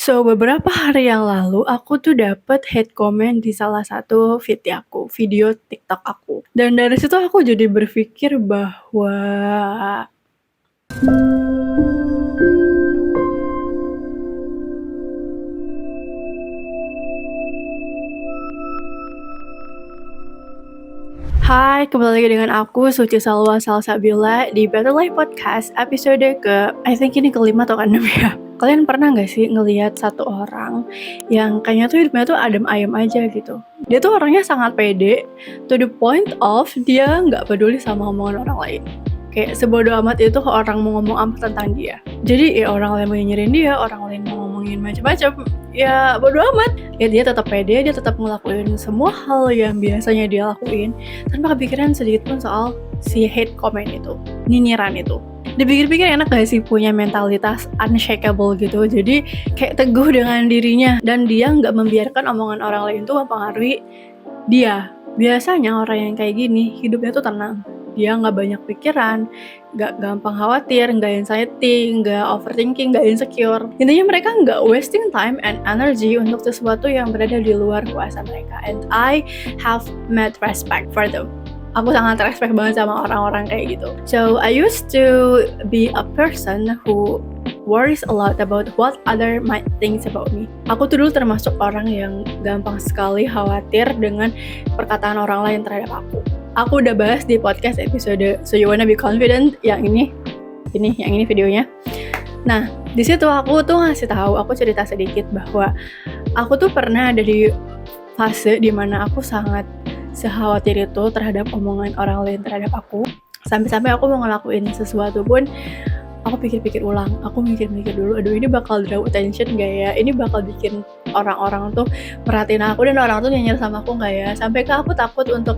Beberapa hari yang lalu aku tuh dapet hate comment di salah satu feed aku, video TikTok aku. Dan dari situ aku jadi berpikir bahwa hai, kembali lagi dengan aku Suci Salwa Salsabila di Better Life Podcast episode I think ini kelima atau keenam ya. Kalian pernah gak sih ngelihat satu orang yang kayaknya tuh hidupnya tuh adem ayem aja gitu. Dia tuh orangnya sangat pede to the point of dia gak peduli sama omongan orang lain. Kayak sebodoh amat itu orang mau ngomong apa tentang dia. Jadi ya orang lain mau nyinyirin dia, orang lain mau ngomongin macam-macam, ya bodo amat. Ya dia tetap pede, dia tetap ngelakuin semua hal yang biasanya dia lakuin tanpa kepikiran sedikit pun soal si hate comment itu, nyinyiran itu. Dipikir-pikir enak gak sih punya mentalitas unshakable gitu. Jadi kayak teguh dengan dirinya dan dia gak membiarkan omongan orang lain tuh mempengaruhi dia. Biasanya orang yang kayak gini hidupnya tuh tenang. Dia gak banyak pikiran, gak gampang khawatir, gak anxiety, gak overthinking, gak insecure. Intinya mereka gak wasting time and energy untuk sesuatu yang berada di luar kuasa mereka. And I have mad respect for them. Aku sangat respect banget sama orang-orang kayak gitu. So I used to be a person who worries a lot about what other might think about me. Aku tuh dulu termasuk orang yang gampang sekali khawatir dengan perkataan orang lain terhadap aku. Aku udah bahas di podcast episode So You Wanna Be Confident yang ini videonya. Nah, di situ aku tuh ngasih tahu, aku cerita sedikit bahwa aku tuh pernah ada di fase dimana aku sangat sekhawatir itu terhadap omongan orang lain terhadap aku. Sampai-sampai aku mau ngelakuin sesuatu pun aku pikir-pikir ulang, aku mikir-mikir dulu, aduh ini bakal draw attention gak ya, ini bakal bikin orang-orang tuh merhatiin aku dan orang tuh nyanyi sama aku gak ya, sampai aku takut untuk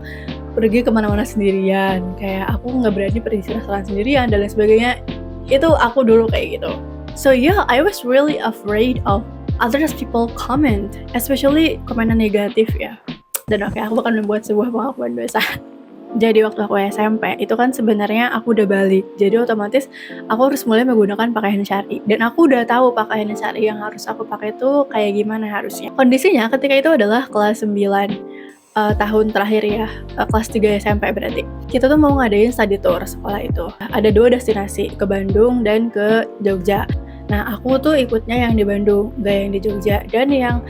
pergi kemana-mana sendirian, kayak aku gak berani pergi restoran sendirian dan lain sebagainya. Itu aku dulu kayak gitu. So yeah, I was really afraid of other people comment, especially komenan negatif ya. Dan aku akan membuat sebuah pengakuan dosa. Jadi waktu aku SMP, itu kan sebenarnya aku udah balik. Jadi otomatis aku harus mulai menggunakan pakaian syar'i. Dan aku udah tahu pakaian syar'i yang harus aku pakai itu kayak gimana harusnya. Kondisinya ketika itu adalah kelas 9 tahun terakhir ya, kelas 3 SMP berarti. Kita tuh mau ngadain study tour sekolah itu. Ada 2 destinasi, ke Bandung dan ke Jogja. Nah aku tuh ikutnya yang di Bandung, gak yang di Jogja. Dan yang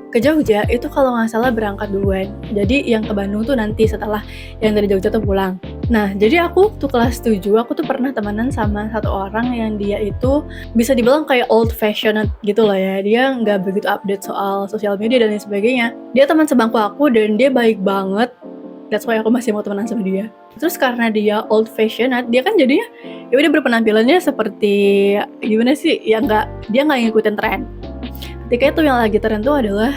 ke Jogja itu kalau nggak salah berangkat duluan. Jadi yang ke Bandung tuh nanti setelah yang dari Jogja tuh pulang. Nah jadi aku tuh kelas 7, aku tuh pernah temenan sama satu orang yang dia itu bisa dibilang kayak old fashioned gitu lah ya. Dia nggak begitu update soal sosial media dan lain sebagainya. Dia teman sebangku aku dan dia baik banget. That's why aku masih mau temenan sama dia. Terus karena dia old fashioned, dia kan jadinya ya udah berpenampilannya seperti gimana sih? Ya dia nggak ngikutin tren. Ketika itu yang lagi tren tuh adalah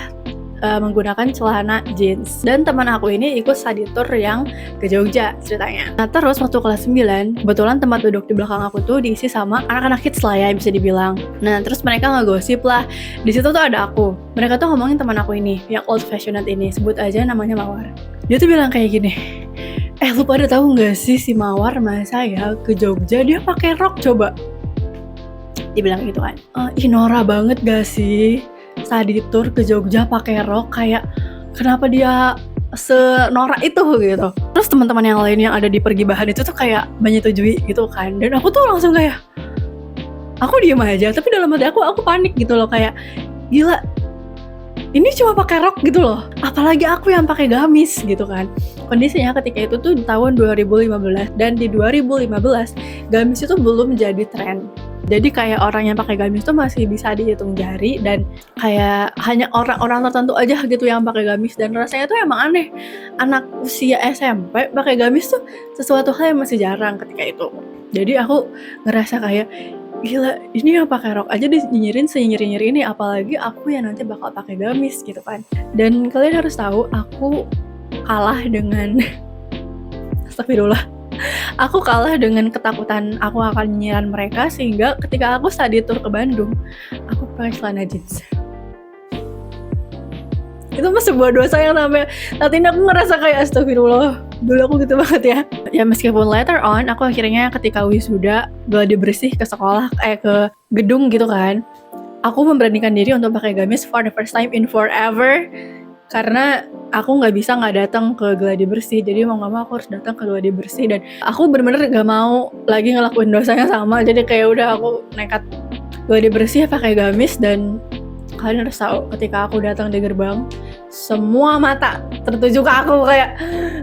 menggunakan celana jeans. Dan teman aku ini ikut study tour yang ke Jogja ceritanya. Nah terus waktu kelas 9, kebetulan tempat duduk di belakang aku tuh diisi sama anak-anak hits lah ya bisa dibilang. Nah terus mereka ngegosip lah. Di situ tuh ada aku. Mereka tuh ngomongin teman aku ini, yang old fashioned ini. Sebut aja namanya Mawar. Dia tuh bilang kayak gini, lu pada tahu nggak sih si Mawar masa ya ke Jogja dia pakai rok coba? Dibilang gitu kan, ih Nora banget gak sih study tour ke Jogja pakai rok, kayak kenapa dia senora itu gitu. Terus teman-teman yang lain yang ada di pergibahan itu tuh kayak menyetujui gitu kan, dan aku tuh langsung kayak aku diem aja, tapi dalam hati aku panik gitu loh, kayak gila ini cuma pakai rok gitu loh, apalagi aku yang pakai gamis gitu kan. Kondisinya ketika itu tuh di tahun 2015, dan di 2015 gamis itu belum jadi tren. Jadi kayak orang yang pakai gamis tuh masih bisa dihitung jari, dan kayak hanya orang-orang tertentu aja gitu yang pakai gamis, dan rasanya tuh emang aneh. Anak usia SMP pakai gamis tuh sesuatu hal yang masih jarang ketika itu. Jadi aku ngerasa kayak gila, ini yang pakai rok aja dinyinyirin senyinyir-nyinyir ini, apalagi aku yang nanti bakal pakai gamis gitu kan. Dan kalian harus tahu aku kalah dengan astagfirullah. Aku kalah dengan ketakutan aku akan nyinyiran mereka, sehingga ketika aku study tour ke Bandung, aku pakai celana jeans. Itu mah sebuah dosa yang namanya saat ini aku ngerasa kayak astagfirullah, dulu aku gitu banget ya. Ya meskipun later on aku akhirnya ketika wisuda gladi bersih ke sekolah, ke gedung gitu kan, aku memberanikan diri untuk pakai gamis for the first time in forever, karena aku nggak bisa nggak datang ke gladi bersih. Jadi mau nggak mau aku harus datang ke gladi bersih, dan aku bener-bener nggak mau lagi ngelakuin dosanya sama. Jadi kayak udah aku nekat gladi bersih pakai gamis. Dan kalian harus tahu, ketika aku datang di gerbang, semua mata tertuju ke aku, kayak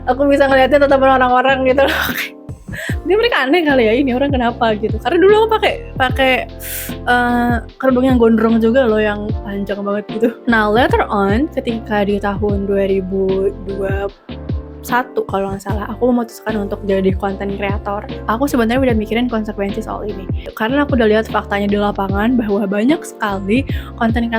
aku bisa ngeliatin tatapan orang-orang gitu loh. Mungkin mereka aneh kali ya, ini orang kenapa gitu. Karena dulu aku pakai kerudung yang gondrong juga loh, yang panjang banget gitu. Nah, later on ketika di tahun 2021 kalau nggak salah, aku memutuskan untuk jadi content creator. Aku sebenarnya udah mikirin konsekuensi soal ini, karena aku udah lihat faktanya di lapangan bahwa banyak sekali content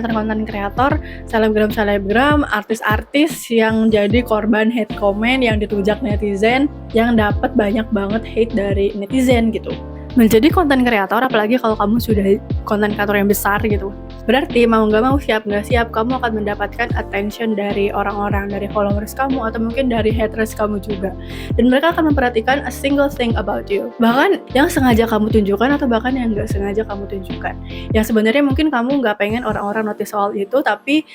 creator, selebgram, artis-artis yang jadi korban hate comment, yang ditujak netizen, yang dapat banyak banget hate dari netizen gitu. Menjadi konten kreator, apalagi kalau kamu sudah konten kreator yang besar gitu, berarti mau nggak mau, siap nggak siap, kamu akan mendapatkan attention dari orang-orang, dari followers kamu, atau mungkin dari haters kamu juga. Dan mereka akan memperhatikan a single thing about you, bahkan yang sengaja kamu tunjukkan atau bahkan yang nggak sengaja kamu tunjukkan. Yang sebenarnya mungkin kamu nggak pengen orang-orang notice soal itu, tapi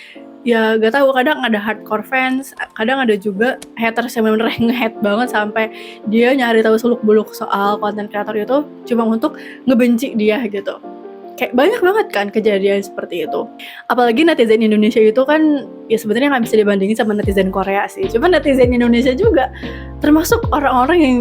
ya gak tahu, kadang ada hardcore fans, kadang ada juga haters yang bener-bener nge-hate banget sampai dia nyari tahu seluk-beluk soal konten kreator itu cuma untuk ngebenci dia gitu. Kayak banyak banget kan kejadian seperti itu. Apalagi netizen Indonesia itu kan ya sebenarnya nggak bisa dibandingin sama netizen Korea sih. Cuma netizen Indonesia juga termasuk orang-orang yang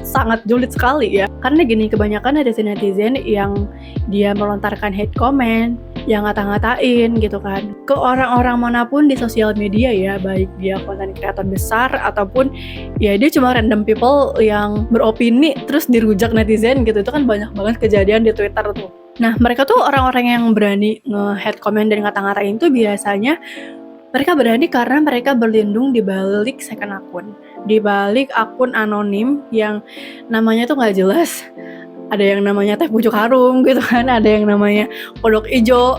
sangat julid sekali ya. Karena gini, kebanyakan netizen yang dia melontarkan hate comment, yang ngata-ngatain gitu kan, ke orang-orang manapun di sosial media ya, baik dia konten kreator besar ataupun ya dia cuma random people yang beropini terus dirujak netizen gitu. Itu kan banyak banget kejadian di Twitter tuh. Nah, mereka tuh orang-orang yang berani nge-hate comment dan ngata-ngatain tuh biasanya mereka berani karena mereka berlindung di balik second akun, di balik akun anonim yang namanya tuh nggak jelas. Ada yang namanya teh pucuk harum gitu kan, ada yang namanya kodok ijo,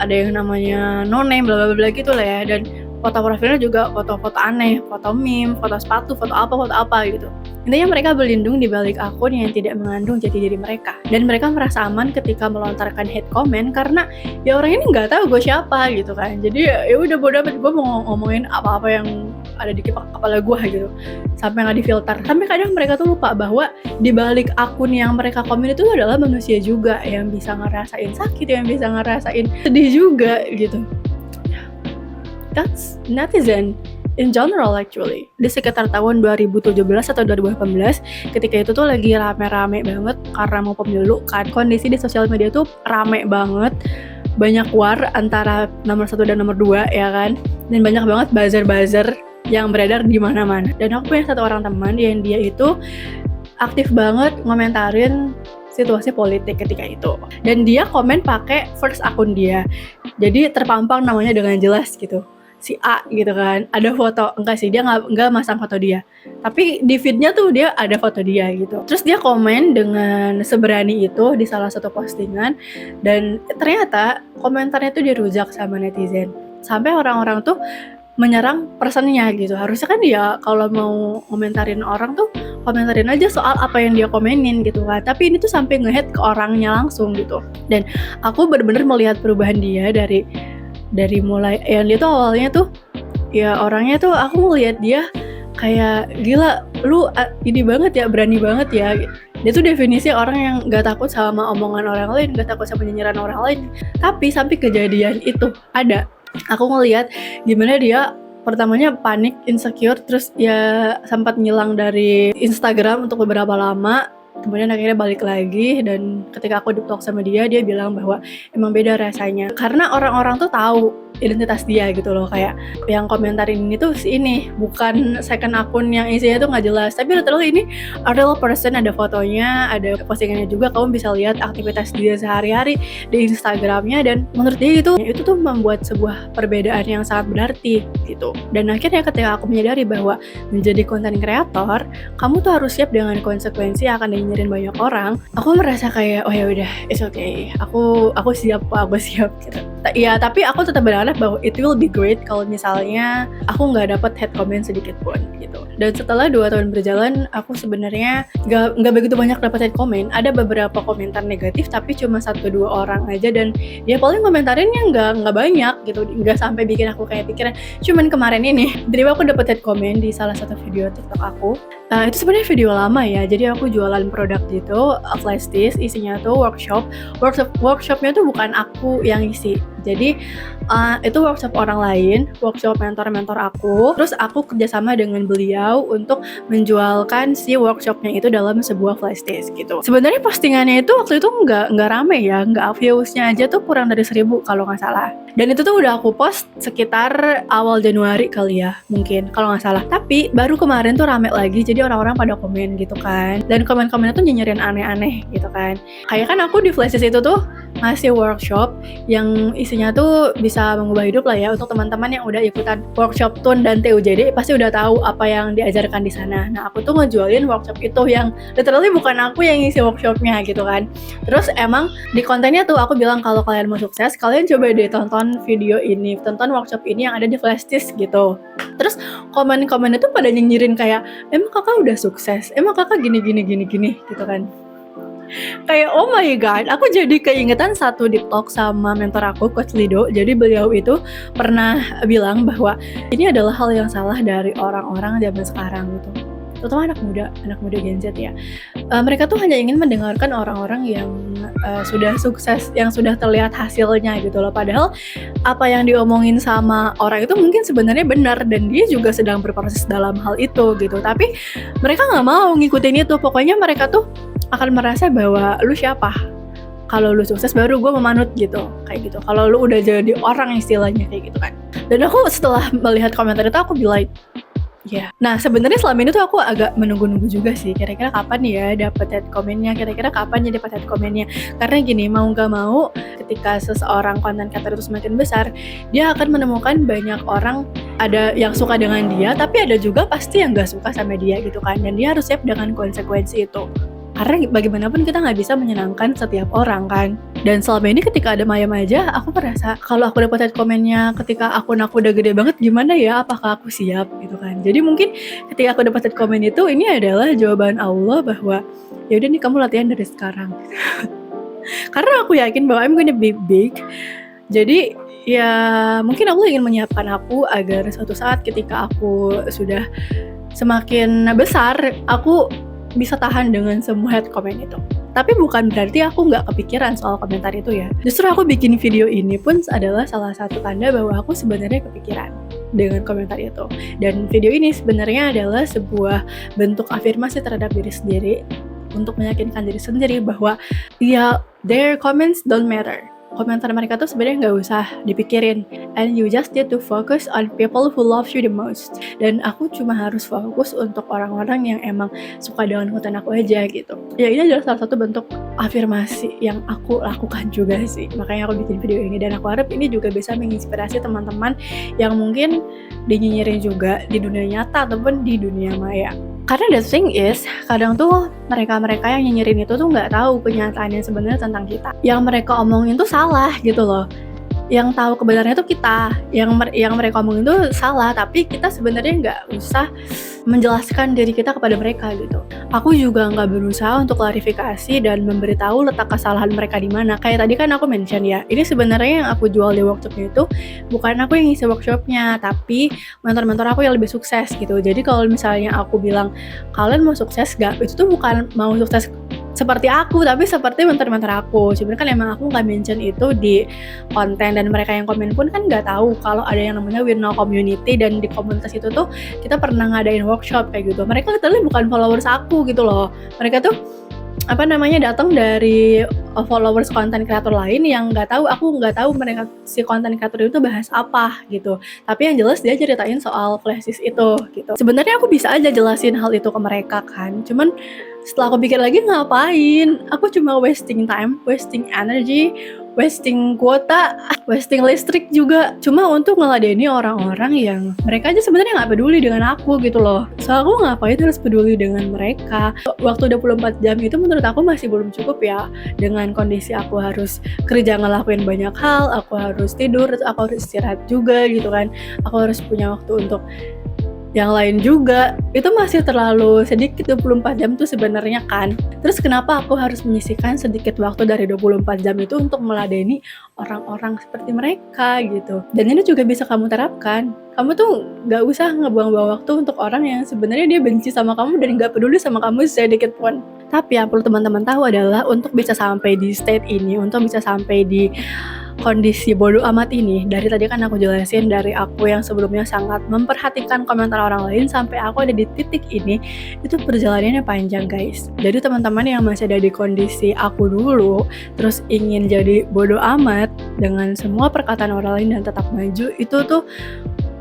ada yang namanya no name, bla bla bla gitu lah ya. Dan foto profilnya juga foto-foto aneh, foto meme, foto sepatu, foto apa gitu. Intinya mereka berlindung di balik akun yang tidak mengandung jati diri mereka. Dan mereka merasa aman ketika melontarkan hate comment karena ya orang ini nggak tahu gue siapa gitu kan. Jadi ya udah bodo amat, gue mau ngomongin apa-apa yang ada di kepala gue gitu, sampai nggak difilter. Sampai kadang mereka tuh lupa bahwa di balik akun yang mereka komen itu adalah manusia juga yang bisa ngerasain sakit, yang bisa ngerasain sedih juga gitu. That's netizen in general actually. Di sekitar tahun 2017 atau 2018, ketika itu tuh lagi rame-rame banget karena mau pemilu kan. Kondisi di sosial media tuh rame banget. Banyak war antara nomor 1 dan nomor 2 ya kan. Dan banyak banget buzzer-buzzer yang beredar di mana-mana. Dan aku punya satu orang teman yang dia itu aktif banget ngomentarin situasi politik ketika itu. Dan dia komen pakai first akun dia. Jadi terpampang namanya dengan jelas gitu. Si A gitu kan, ada foto, enggak sih, dia nggak masang foto dia, tapi di feednya tuh dia ada foto dia gitu. Terus dia komen dengan seberani itu di salah satu postingan, dan ternyata komentarnya tuh dirujak sama netizen, sampai orang-orang tuh menyerang personnya gitu. Harusnya kan ya kalau mau komentarin orang tuh komentarin aja soal apa yang dia komenin gitu kan, tapi ini tuh sampai nge-hate ke orangnya langsung gitu. Dan aku benar-benar melihat perubahan dia dari mulai yang dia tuh awalnya tuh ya orangnya tuh aku ngeliat dia kayak gila, lu ini banget ya, berani banget ya. Dia tuh definisi orang yang gak takut sama omongan orang lain, gak takut sama nyinyiran orang lain. Tapi sampai kejadian itu ada, aku ngeliat gimana dia pertamanya panik, insecure, terus ya sempat ngilang dari Instagram untuk beberapa lama. Kemudian akhirnya balik lagi, dan ketika aku deep talk sama dia bilang bahwa emang beda rasanya karena orang-orang tuh tahu identitas dia gitu loh. Kayak yang komentarin ini tuh si ini, bukan second akun yang isinya tuh nggak jelas, tapi literally ini a real person, ada fotonya, ada postingannya juga, kamu bisa lihat aktivitas dia sehari-hari di Instagramnya. Dan menurut dia itu tuh membuat sebuah perbedaan yang sangat berarti gitu. Dan akhirnya ketika aku menyadari bahwa menjadi konten kreator, kamu tuh harus siap dengan konsekuensi yang akan nyinyirin banyak orang, aku merasa kayak, "Oh ya udah, it's okay. Aku siap kok, aku siap," gitu. Ya tapi aku tetap berharap bahwa it will be great kalau misalnya aku nggak dapet hate comment sedikit pun gitu. Dan setelah 2 tahun berjalan, aku sebenarnya nggak begitu banyak dapat hate comment. Ada beberapa komentar negatif tapi cuma 1-2 orang aja, dan ya paling komentarinnya nggak banyak gitu, nggak sampai bikin aku kayak pikiran. Cuman kemarin ini, tiba-tiba aku dapat hate comment di salah satu video TikTok aku. Itu sebenarnya video lama ya, jadi aku jualan produk gitu, flash disk, isinya tuh workshopnya tuh bukan aku yang isi. Jadi itu workshop orang lain, workshop mentor-mentor aku. Terus aku kerjasama dengan beliau untuk menjualkan si workshopnya itu dalam sebuah flash disk gitu. Sebenarnya postingannya itu waktu itu nggak rame ya, viewsnya aja tuh kurang dari 1.000 kalau nggak salah. Dan itu tuh udah aku post sekitar awal Januari kali ya, mungkin kalau nggak salah. Tapi baru kemarin tuh rame lagi, jadi orang-orang pada komen gitu kan. Dan komen-komennya tuh nyinyirin aneh-aneh gitu kan. Kayak kan aku di flash disk itu tuh ngasih workshop yang isinya tuh bisa mengubah hidup lah ya. Untuk teman-teman yang udah ikutan workshop TUN dan TUJD pasti udah tahu apa yang diajarkan di sana. Nah, aku tuh ngejualin workshop itu yang literally bukan aku yang ngisi workshopnya gitu kan. Terus emang di kontennya tuh aku bilang kalau kalian mau sukses, kalian coba deh tonton video ini, tonton workshop ini yang ada di flash disk gitu. Terus komen-komen itu pada nyinyirin kayak, emang kakak udah sukses, emang kakak gini gitu kan. Kayak oh my god, aku jadi keingetan satu deep talk sama mentor aku, Coach Lido. Jadi beliau itu pernah bilang bahwa ini adalah hal yang salah dari orang-orang zaman sekarang gitu, terutama anak muda Gen Z ya. Mereka tuh hanya ingin mendengarkan orang-orang yang sudah sukses, yang sudah terlihat hasilnya gitu loh. Padahal apa yang diomongin sama orang itu mungkin sebenarnya benar dan dia juga sedang berproses dalam hal itu gitu. Tapi mereka nggak mau ngikutin itu. Pokoknya mereka tuh akan merasa bahwa lu siapa? Kalau lu sukses baru gue memanut gitu, kayak gitu. Kalau lu udah jadi orang istilahnya kayak gitu kan. Dan aku setelah melihat komentar itu aku bilang, ya. Nah sebenarnya selama ini tuh aku agak menunggu-nunggu juga sih. Kira-kira kapan ya dapat hate comment-nya? Kira-kira kapan ya dapat hate comment-nya? Karena gini, mau nggak mau, ketika seseorang content creator itu semakin besar, dia akan menemukan banyak orang, ada yang suka dengan dia, tapi ada juga pasti yang nggak suka sama dia gitu kan. Dan dia harus siap dengan konsekuensi itu. Karena bagaimanapun kita nggak bisa menyenangkan setiap orang kan. Dan selama ini ketika ada Mayam aja, aku merasa kalau aku dapat hate comment-nya ketika akun aku udah gede banget, gimana ya, apakah aku siap gitu kan. Jadi mungkin ketika aku dapat hate comment itu, ini adalah jawaban Allah bahwa yaudah nih kamu latihan dari sekarang. Karena aku yakin bahwa I'm gonna be big. Jadi ya mungkin Allah ingin menyiapkan aku agar suatu saat ketika aku sudah semakin besar, aku bisa tahan dengan semua hate comment itu. Tapi bukan berarti aku nggak kepikiran soal komentar itu ya. Justru aku bikin video ini pun adalah salah satu tanda bahwa aku sebenarnya kepikiran dengan komentar itu. Dan video ini sebenarnya adalah sebuah bentuk afirmasi terhadap diri sendiri untuk meyakinkan diri sendiri bahwa ya, their comments don't matter. Komentar mereka tuh sebenarnya nggak usah dipikirin, and you just need to focus on people who love you the most. Dan aku cuma harus fokus untuk orang-orang yang emang suka dengan konten aku aja gitu. Ya ini adalah salah satu bentuk afirmasi yang aku lakukan juga sih. Makanya aku bikin video ini, dan aku harap ini juga bisa menginspirasi teman-teman yang mungkin dinyinyirin juga di dunia nyata ataupun di dunia maya. Karena the thing is, kadang tuh mereka-mereka yang nyinyirin itu tuh nggak tahu kenyataan yang sebenarnya tentang kita. Yang mereka omongin tuh salah gitu loh. Yang tahu kebenarannya tuh kita, yang mereka omongin tuh salah, tapi kita sebenarnya nggak usah menjelaskan diri kita kepada mereka gitu. Aku juga nggak berusaha untuk klarifikasi dan memberitahu letak kesalahan mereka di mana. Kayak tadi kan aku mention ya, ini sebenarnya yang aku jual di workshopnya itu bukan aku yang ngisi workshopnya, tapi mentor-mentor aku yang lebih sukses gitu. Jadi kalau misalnya aku bilang kalian mau sukses gak, itu tuh bukan mau sukses seperti aku, tapi seperti mentor-mentor aku. Sebenarnya kan emang aku nggak mention itu di konten, dan mereka yang komen pun kan nggak tahu kalau ada yang namanya Wirno Community, dan di komunitas itu tuh kita pernah ngadain workshop kayak gitu. Mereka literally bukan followers aku gitu loh. Mereka tuh datang dari followers konten kreator lain yang aku nggak tahu mereka si konten kreator itu bahas apa gitu. Tapi yang jelas dia ceritain soal flash disk itu gitu. Sebenarnya aku bisa aja jelasin hal itu ke mereka kan. Cuman setelah aku pikir lagi, ngapain? Aku cuma wasting time, wasting energy wasting kuota, wasting listrik juga, cuma untuk ngeladeni orang-orang yang mereka aja sebenarnya nggak peduli dengan aku gitu loh. So aku ngapain harus peduli dengan mereka? Waktu 24 jam itu menurut aku masih belum cukup ya, dengan kondisi aku harus kerja ngelakuin banyak hal, aku harus tidur, terus aku harus istirahat juga gitu kan, aku harus punya waktu untuk yang lain juga. Itu masih terlalu sedikit 24 jam tuh sebenarnya kan. Terus kenapa aku harus menyisihkan sedikit waktu dari 24 jam itu untuk meladeni orang-orang seperti mereka gitu. Dan ini juga bisa kamu terapkan. Kamu tuh gak usah ngebuang-buang waktu untuk orang yang sebenarnya dia benci sama kamu dan gak peduli sama kamu sedikit pun. Tapi yang perlu teman-teman tahu adalah untuk bisa sampai di state ini, untuk bisa sampai di kondisi bodoh amat ini, dari tadi kan aku jelasin dari aku yang sebelumnya sangat memperhatikan komentar orang lain sampai aku ada di titik ini, itu perjalanannya panjang guys. Jadi teman-teman yang masih ada di kondisi aku dulu, terus ingin jadi bodoh amat dengan semua perkataan orang lain dan tetap maju, itu tuh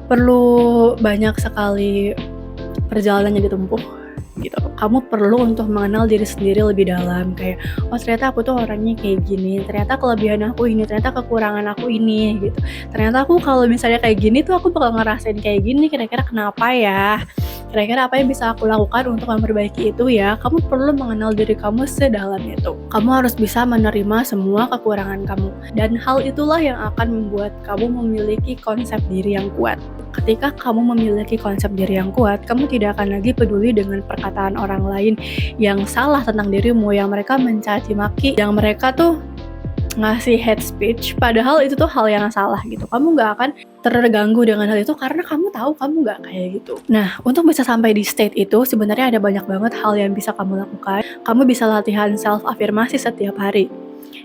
perlu banyak sekali perjalanan yang ditempuh gitu. Kamu perlu untuk mengenal diri sendiri lebih dalam, kayak oh ternyata aku tuh orangnya kayak gini, ternyata kelebihan aku ini, ternyata kekurangan aku ini gitu, ternyata aku kalau misalnya kayak gini tuh aku bakal ngerasain kayak gini, kira-kira kenapa ya, kira-kira apa yang bisa aku lakukan untuk memperbaiki itu ya. Kamu perlu mengenal diri kamu sedalam itu. Kamu harus bisa menerima semua kekurangan kamu, dan hal itulah yang akan membuat kamu memiliki konsep diri yang kuat. Ketika kamu memiliki konsep diri yang kuat, kamu tidak akan lagi peduli dengan perkataan orang lain yang salah tentang dirimu, yang mereka mencaci maki, yang mereka tuh ngasih hate speech, padahal itu tuh hal yang salah gitu. Kamu gak akan terganggu dengan hal itu karena kamu tahu kamu gak kayak gitu. Nah, untuk bisa sampai di state itu sebenarnya ada banyak banget hal yang bisa kamu lakukan. Kamu bisa latihan self afirmasi setiap hari.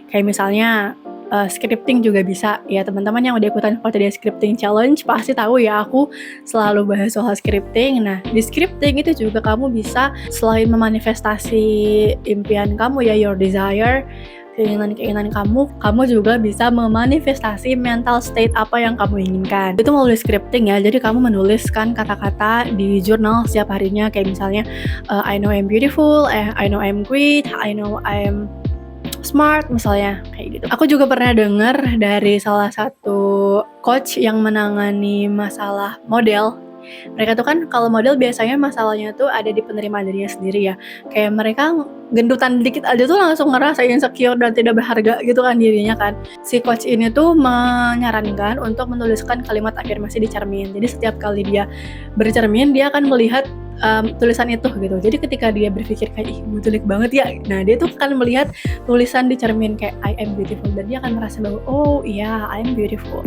Kayak misalnya scripting juga bisa ya. Teman-teman yang udah ikutan 40 Day Scripting Challenge pasti tahu ya, aku selalu bahas soal scripting. Nah, di scripting itu juga kamu bisa selain memanifestasi impian kamu ya, your desire, keinginan-keinginan kamu juga bisa memanifestasi mental state apa yang kamu inginkan. Itu melalui scripting ya, jadi kamu menuliskan kata-kata di jurnal setiap harinya, kayak misalnya I know I'm beautiful, I know I'm great, I know I'm smart misalnya, kayak gitu. Aku juga pernah dengar dari salah satu coach yang menangani masalah model. Mereka tuh kan kalau model biasanya masalahnya tuh ada di penerimaan dirinya sendiri ya. Kayak mereka gendutan dikit aja tuh langsung ngerasa insecure dan tidak berharga gitu kan dirinya kan. Si coach ini tuh menyarankan untuk menuliskan kalimat afirmasi di cermin. Jadi setiap kali dia bercermin, dia akan melihat tulisan itu gitu. Jadi ketika dia berpikir kayak ih gue jelek banget ya, nah dia tuh akan melihat tulisan di cermin kayak I am beautiful, dan dia akan merasa bahwa oh iya I am beautiful.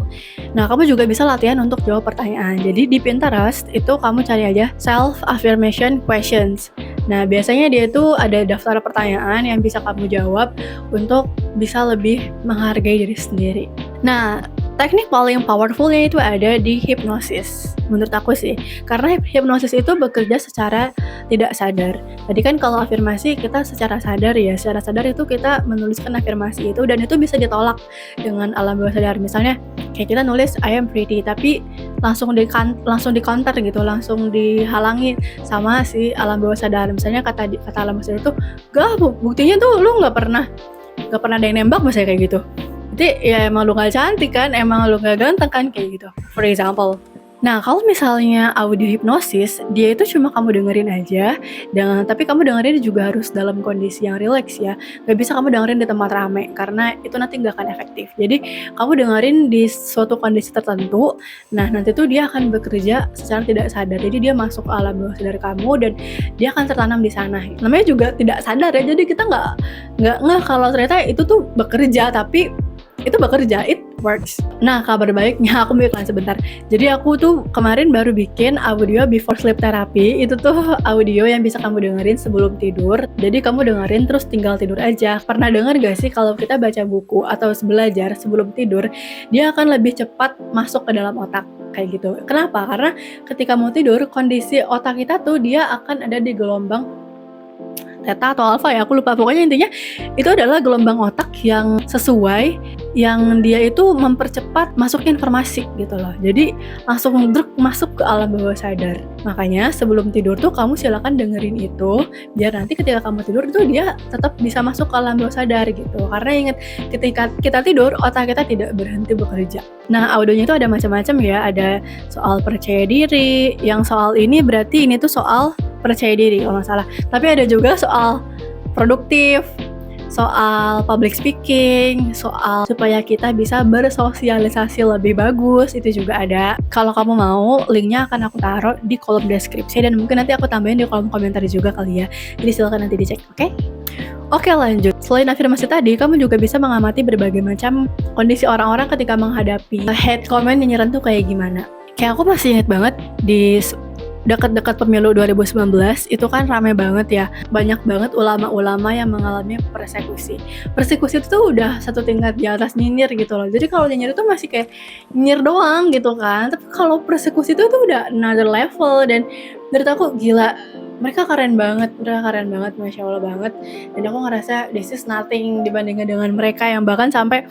Nah, kamu juga bisa latihan untuk jawab pertanyaan. Jadi di Pinterest itu kamu cari aja self affirmation questions. Nah, biasanya dia tuh ada daftar pertanyaan yang bisa kamu jawab untuk bisa lebih menghargai diri sendiri. Nah, teknik paling powerfulnya itu ada di hipnosis, menurut aku sih. Karena hipnosis itu bekerja secara tidak sadar. Tadi kan kalau afirmasi kita secara sadar ya, secara sadar itu kita menuliskan afirmasi itu dan itu bisa ditolak dengan alam bawah sadar. Misalnya kayak kita nulis I am pretty, tapi langsung di counter gitu, langsung dihalangi sama si alam bawah sadar. Misalnya kata alam bawah sadar tuh, gak, buktinya tuh lu gak pernah ada yang nembak misalnya kayak gitu. Jadi ya emang lu gak cantik kan, emang lu gak ganteng kan, kayak gitu, for example. Nah, kalau misalnya audio hipnosis, dia itu cuma kamu dengerin aja, tapi kamu dengerin juga harus dalam kondisi yang rileks ya. Gak bisa kamu dengerin di tempat rame, karena itu nanti gak akan efektif. Jadi, kamu dengerin di suatu kondisi tertentu, nah nanti tuh dia akan bekerja secara tidak sadar. Jadi dia masuk ke alam bawah sadar kamu, dan dia akan tertanam di sana. Namanya juga tidak sadar ya, jadi kita nggak ngeh kalau ternyata itu tuh bekerja, tapi itu bekerja, it works. Nah, kabar baiknya, aku mau iklan sebentar. Jadi aku tuh kemarin baru bikin audio before sleep therapy. Itu tuh audio yang bisa kamu dengerin sebelum tidur. Jadi kamu dengerin terus tinggal tidur aja. Pernah denger gak sih kalau kita baca buku atau belajar sebelum tidur, dia akan lebih cepat masuk ke dalam otak, kayak gitu. Kenapa? Karena ketika mau tidur, kondisi otak kita tuh dia akan ada di gelombang theta atau alfa ya, aku lupa. Pokoknya intinya itu adalah gelombang otak yang sesuai, yang dia itu mempercepat masuknya informasi gitu loh. Jadi langsung masuk ke alam bawah sadar. Makanya sebelum tidur tuh kamu silakan dengerin itu, biar nanti ketika kamu tidur itu dia tetap bisa masuk ke alam bawah sadar gitu. Karena ingat, ketika kita tidur, otak kita tidak berhenti bekerja. Nah, audionya itu ada macam-macam ya, ada soal percaya diri, yang soal ini berarti ini tuh soal percaya diri kalau nggak salah. Tapi ada juga soal produktif, soal public speaking, soal supaya kita bisa bersosialisasi lebih bagus, itu juga ada. Kalau kamu mau, linknya akan aku taruh di kolom deskripsi dan mungkin nanti aku tambahin di kolom komentar juga kali ya. Jadi silakan nanti dicek, oke? Oke, lanjut. Selain afirmasi tadi, kamu juga bisa mengamati berbagai macam kondisi orang-orang ketika menghadapi hate comment yang nyerang tuh kayak gimana. Kayak aku masih inget banget di dekat-dekat pemilu 2019 itu kan rame banget ya, banyak banget ulama-ulama yang mengalami persekusi. Persekusi itu tuh udah satu tingkat di atas nyinyir gitu loh. Jadi kalau nyinyir itu masih kayak nyinyir doang gitu kan, tapi kalau persekusi itu tuh udah another level. Dan menurut aku gila, mereka keren banget, Masya Allah banget. Dan aku ngerasa this is nothing dibandingkan dengan mereka yang bahkan sampai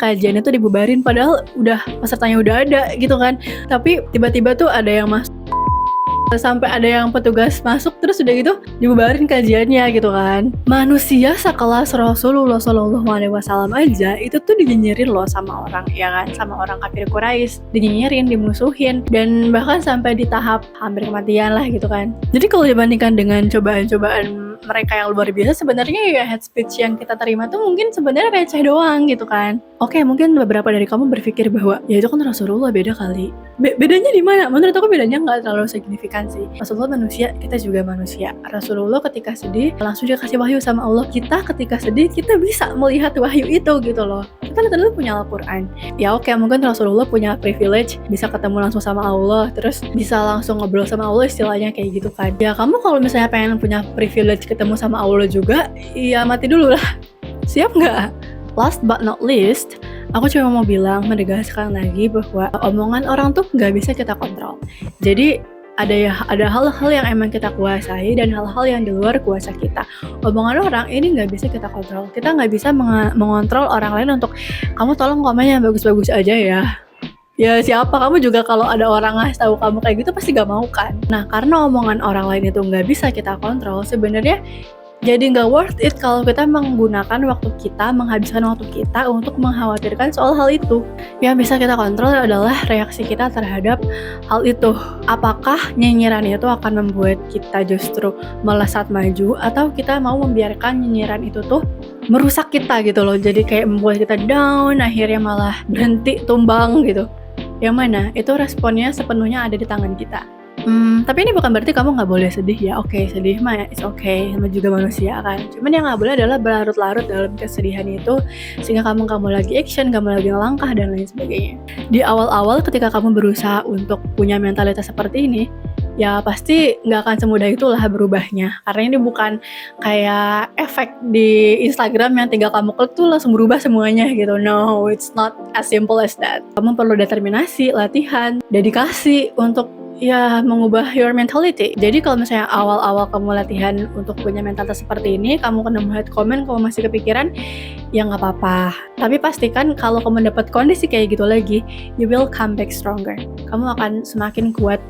kajian itu dibubarin padahal udah pesertanya udah ada gitu kan. Tapi tiba-tiba tuh ada yang masuk, sampai ada yang petugas masuk terus udah gitu dibubarin kajiannya gitu kan. Manusia sekelas Rasulullah SAW aja itu tuh dinyinyirin loh sama orang, ya kan, sama orang kafir Quraisy, dinyinyirin, dimusuhin, dan bahkan sampai di tahap hampir kematian lah gitu kan. Jadi kalau dibandingkan dengan cobaan-cobaan mereka yang luar biasa, sebenarnya ya hate speech yang kita terima tuh mungkin sebenarnya receh doang gitu kan. Oke, mungkin beberapa dari kamu berpikir bahwa ya itu kan Rasulullah, beda kali. Bedanya di mana? Menurut aku bedanya nggak terlalu signifikan sih. Rasulullah manusia, kita juga manusia. Rasulullah ketika sedih langsung dikasih wahyu sama Allah. Kita ketika sedih kita bisa melihat wahyu itu gitu loh. Kita literally punya Al-Quran. Ya oke, mungkin Rasulullah punya privilege bisa ketemu langsung sama Allah, terus bisa langsung ngobrol sama Allah, istilahnya kayak gitu kan. Ya kamu kalau misalnya pengen punya privilege ketemu sama Allah juga, ya mati dulu lah. Siap nggak? Last but not least, aku cuma mau menegaskan lagi bahwa omongan orang tuh nggak bisa kita kontrol. Jadi ada hal-hal yang emang kita kuasai dan hal-hal yang di luar kuasa kita. Omongan orang ini nggak bisa kita kontrol. Kita nggak bisa mengontrol orang lain untuk kamu tolong komennya bagus-bagus aja ya. Ya siapa kamu juga kalau ada orang ngasih tahu kamu kayak gitu pasti gak mau kan. Nah, karena omongan orang lain itu nggak bisa kita kontrol, sebenarnya jadi nggak worth it kalau kita menghabiskan waktu kita untuk mengkhawatirkan soal hal itu. Yang bisa kita kontrol adalah reaksi kita terhadap hal itu. Apakah nyinyiran itu akan membuat kita justru melesat maju, atau kita mau membiarkan nyinyiran itu tuh merusak kita gitu loh. Jadi kayak membuat kita down, akhirnya malah berhenti, tumbang gitu. Yang mana? Itu responnya sepenuhnya ada di tangan kita. Tapi ini bukan berarti kamu nggak boleh sedih ya. Oke, sedih mah ya, it's okay, sama juga manusia kan. Cuman yang nggak boleh adalah berlarut-larut dalam kesedihan itu sehingga kamu lagi action, kamu lagi ngelangkah dan lain sebagainya. Di awal-awal ketika kamu berusaha untuk punya mentalitas seperti ini, ya pasti nggak akan semudah itulah berubahnya. Karena ini bukan kayak efek di Instagram yang tinggal kamu klik tuh langsung berubah semuanya gitu. No, it's not as simple as that. Kamu perlu determinasi, latihan, dedikasi untuk ya mengubah your mentality. Jadi kalau misalnya awal-awal kamu latihan untuk punya mentalitas seperti ini, kamu kena hate comment, kamu masih kepikiran, ya nggak apa-apa. Tapi pastikan kalau kamu dapat kondisi kayak gitu lagi, you will come back stronger. Kamu akan semakin kuat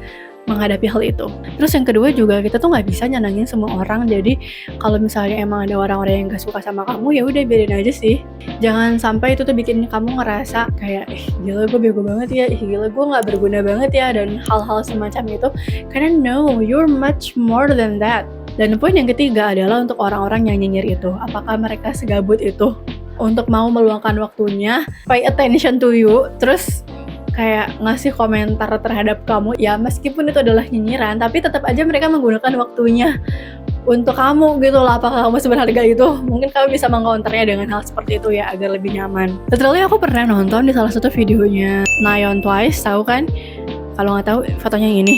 menghadapi hal itu. Terus yang kedua juga, kita tuh nggak bisa nyenangin semua orang. Jadi kalau misalnya emang ada orang-orang yang gak suka sama kamu, ya udah biarin aja sih. Jangan sampai itu tuh bikin kamu ngerasa kayak gila gue bego banget ya, gila gue nggak berguna banget ya, dan hal-hal semacam itu. Karena no, you're much more than that. Dan poin yang ketiga adalah untuk orang-orang yang nyinyir itu, apakah mereka segabut itu untuk mau meluangkan waktunya, pay attention to you, terus kayak ngasih komentar terhadap kamu, ya meskipun itu adalah nyinyiran, tapi tetap aja mereka menggunakan waktunya untuk kamu gitu loh. Apakah kamu seberharga itu? Mungkin kamu bisa mengcounternya dengan hal seperti itu ya, agar lebih nyaman. Literally aku pernah nonton di salah satu videonya Nayeon Twice, tahu kan? Kalau nggak tahu, fotonya yang ini.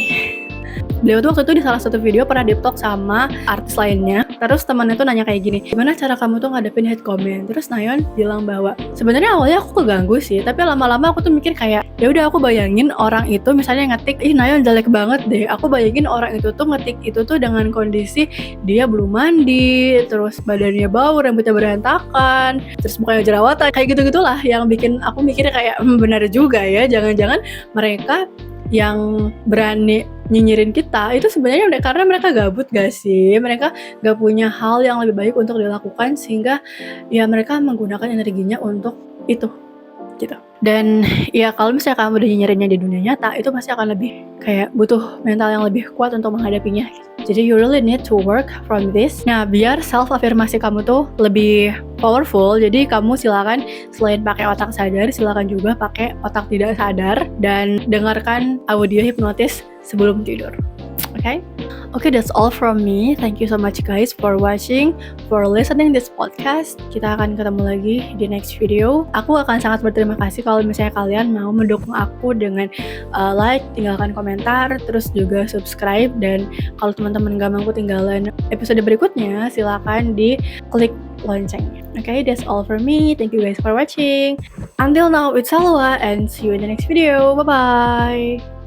Beliau tuh waktu itu di salah satu video pernah deep talk sama artis lainnya. Terus temannya tuh nanya kayak gini, gimana cara kamu tuh ngadepin hate comment? Terus Nayeon bilang bahwa sebenarnya awalnya aku keganggu sih, tapi lama-lama aku tuh mikir kayak ya udah aku bayangin orang itu misalnya ngetik, ih Nayeon jelek banget deh. Aku bayangin orang itu tuh ngetik itu tuh dengan kondisi dia belum mandi, terus badannya bau, rambutnya berantakan, terus mukanya jerawatan, kayak gitu-gitulah yang bikin aku mikirnya kayak benar juga ya, jangan-jangan mereka yang berani nyinyirin kita itu sebenarnya karena mereka gabut gak sih? Mereka gak punya hal yang lebih baik untuk dilakukan sehingga ya mereka menggunakan energinya untuk itu gitu. Dan ya kalau misalnya kamu udah nyinyirinnya di dunia nyata itu pasti akan lebih kayak butuh mental yang lebih kuat untuk menghadapinya. Jadi you really need to work from this. Nah, biar self afirmasi kamu tuh lebih powerful, jadi kamu silakan selain pakai otak sadar, silakan juga pakai otak tidak sadar dan dengarkan audio hipnotis sebelum tidur. Okay? Okay, that's all from me. Thank you so much guys for watching, for listening this podcast. Kita akan ketemu lagi di next video. Aku akan sangat berterima kasih kalau misalnya kalian mau mendukung aku dengan like, tinggalkan komentar, terus juga subscribe. Dan kalau teman-teman gak mau ketinggalan episode berikutnya, silakan di klik loncengnya. Okay, that's all from me. Thank you guys for watching. Until now, it's Salwa and see you in the next video. Bye-bye.